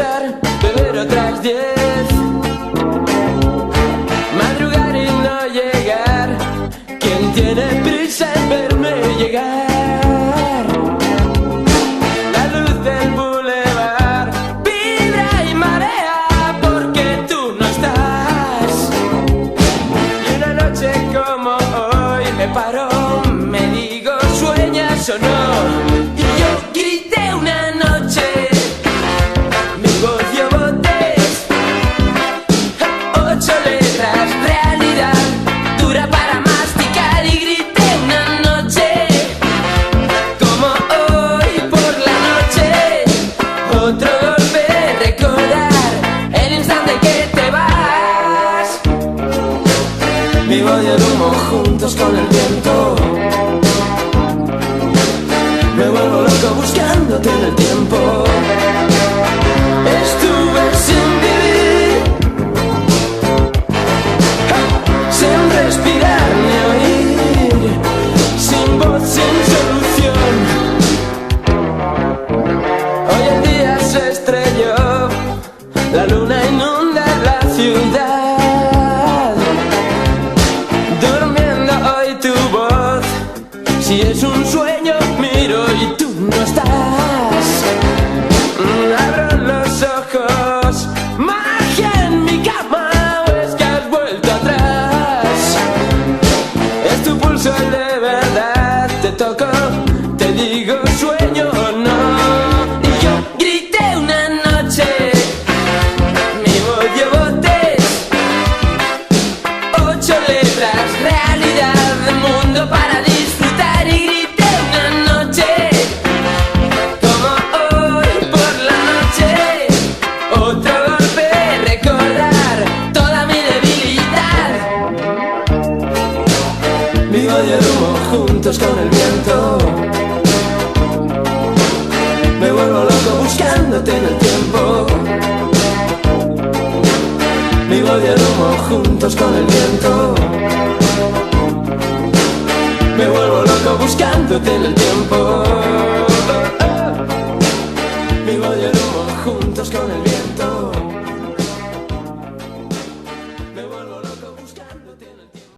pensar, beber otras 10, madrugar y no llegar. ¿Quién tiene prisa en verme llegar? La luz del bulevar vibra y marea porque tú no estás. Y una noche como hoy me paro, me digo, ¿sueñas o no? Y yo grité una noche, mi voz dio botes, 8 letras, realidad dura para masticar. Y grité una noche como hoy por la noche, otro golpe, recordar el instante que te vas. Mi voz y el humo juntos con el viento, me vuelvo loco buscándote en el tiempo. Estuve sin vivir, sin respirar ni oír, sin voz, sin solución. Hoy el día se estrelló, la luna inunda la ciudad, durmiendo hoy tu voz. Si es un sueño miro y tú no estás. Abro los ojos, magia en mi cama, o es que has vuelto atrás. Es tu pulso de verdad, te toco, te digo sueño o no. Y yo grité una noche, mi voz dio botes, 8 letras, realidad, mundo para disfrutar. Y grité una noche como hoy por la noche, otro golpe, recordar toda mi debilidad. Mi voz y el humo juntos con el viento, me vuelvo loco buscándote en el tiempo. Mi voz y el humo juntos con el viento, me vuelvo loco buscándote en el tiempo. Mi voz y el humo juntos con el viento.